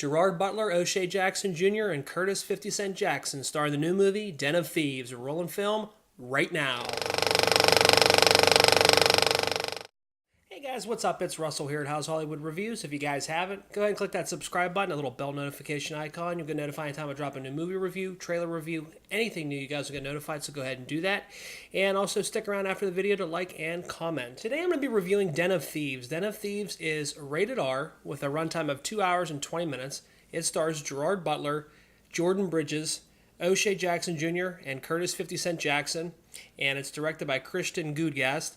Gerard Butler, O'Shea Jackson Jr., and Curtis 50 Cent Jackson star in the new movie Den of Thieves, rolling film right now. Hey guys, what's up? It's Russell here at HHWoodReviews. If you guys haven't, go ahead and click that subscribe button, a little bell notification icon. You'll get notified anytime I drop a new movie review, trailer review, anything new, you guys will get notified, so go ahead and do that. And also stick around after the video to like and comment. Today I'm going to be reviewing Den of Thieves. Den of Thieves is rated R with a runtime of 2 hours and 20 minutes. It stars Gerard Butler, Jordan Bridges, O'Shea Jackson Jr., and Curtis 50 Cent Jackson. And it's directed by Christian Gudegast.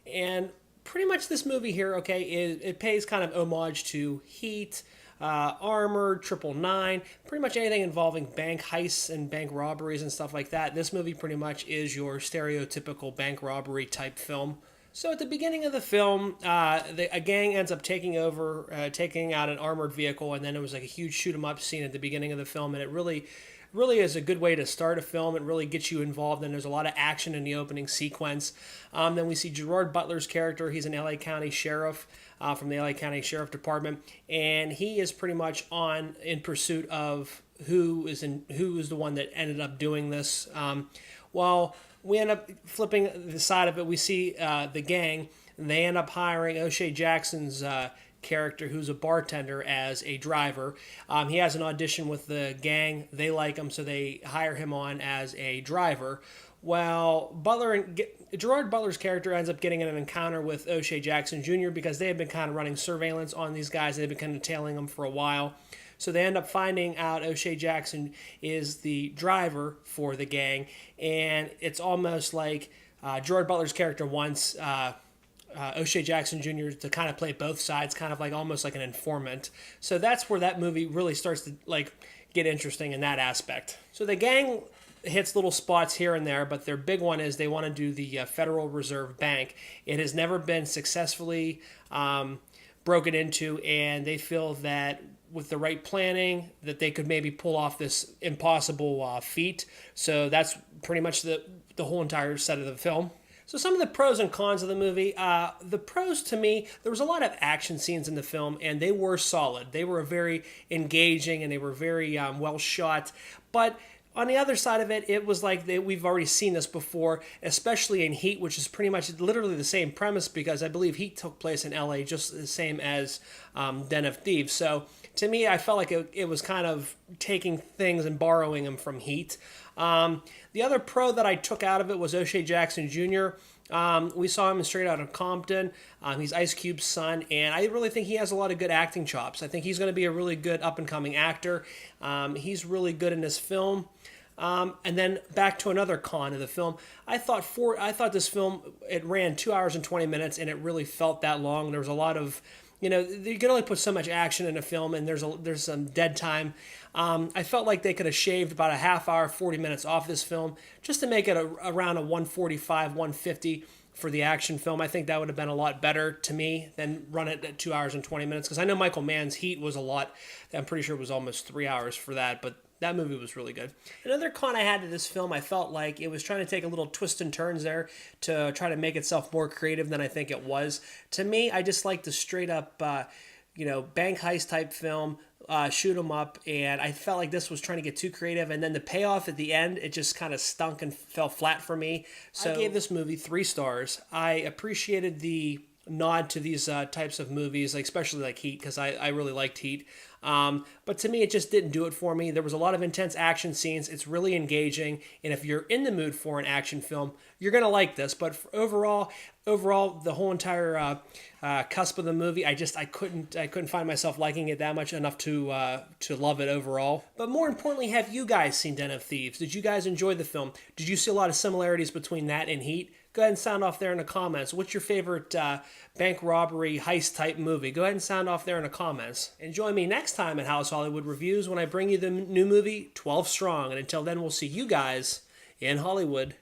And pretty much this movie here, okay, it pays kind of homage to Heat, Armored, 999, pretty much anything involving bank heists and bank robberies and stuff like that. This movie pretty much is your stereotypical bank robbery type film. So at the beginning of the film, a gang ends up taking out an armored vehicle, and then there was like a huge shoot 'em up scene at the beginning of the film, and it really is a good way to start a film. It really gets you involved, and there's a lot of action in the opening sequence. Then we see Gerard Butler's character. He's an LA County sheriff from the LA County Sheriff Department, and he is pretty much in pursuit of who is the one that ended up doing this. Well, we end up flipping the side of it. We see the gang. They end up hiring O'Shea Jackson's character, who's a bartender, as a driver. He has an audition with the gang. They like him, so they hire him on as a driver. Well, Gerard Butler's character ends up getting in an encounter with O'Shea Jackson Jr. because they had been kind of running surveillance on these guys. They've been kind of tailing them for a while. So they end up finding out O'Shea Jackson is the driver for the gang, and it's almost like Gerard Butler's character wants O'Shea Jackson Jr. to kind of play both sides, kind of like almost like an informant. So that's where that movie really starts to like get interesting in that aspect. So the gang hits little spots here and there, but their big one is they want to do the Federal Reserve Bank. It has never been successfully broken into, and they feel that with the right planning that they could maybe pull off this impossible feat. So that's pretty much the whole entire set of the film. So some of the pros and cons of the movie. The pros, to me, there was a lot of action scenes in the film, and they were solid. They were very engaging, and they were very well shot. But on the other side of it, it was like we've already seen this before, especially in Heat, which is pretty much literally the same premise, because I believe Heat took place in LA just the same as Den of Thieves. So to me, I felt like it was kind of taking things and borrowing them from Heat. The other pro that I took out of it was O'Shea Jackson Jr. We saw him in Straight Outta Compton. He's Ice Cube's son, and I really think he has a lot of good acting chops. I think he's going to be a really good up-and-coming actor. He's really good in this film. And then back to another con of the film. I thought this film, it ran 2 hours and 20 minutes, and it really felt that long. There was a lot of, you can only put so much action in a film, and there's some dead time. I felt like they could have shaved about a half hour, 40 minutes off this film just to make it around a 145, 150 for the action film. I think that would have been a lot better to me than run it at 2 hours and 20 minutes, because I know Michael Mann's Heat was a lot. I'm pretty sure it was almost 3 hours for that, but that movie was really good. Another con I had to this film, I felt like it was trying to take a little twists and turns there to try to make itself more creative than I think it was. To me, I just like the straight up, bank heist type film, shoot 'em up, and I felt like this was trying to get too creative, and then the payoff at the end, it just kind of stunk and fell flat for me. So I gave this movie 3 stars. I appreciated the nod to these types of movies, especially like Heat, because I really liked Heat. But to me, it just didn't do it for me. There was a lot of intense action scenes. It's really engaging, and if you're in the mood for an action film, you're gonna like this. But overall, the whole entire cusp of the movie, I couldn't find myself liking it that much enough to love it overall. But more importantly, have you guys seen Den of Thieves? Did you guys enjoy the film? Did you see a lot of similarities between that and Heat? Go ahead and sound off there in the comments. What's your favorite bank robbery heist type movie? Go ahead and sound off there in the comments. And join me next time at House Hollywood Reviews when I bring you the new movie 12 Strong. And until then, we'll see you guys in Hollywood.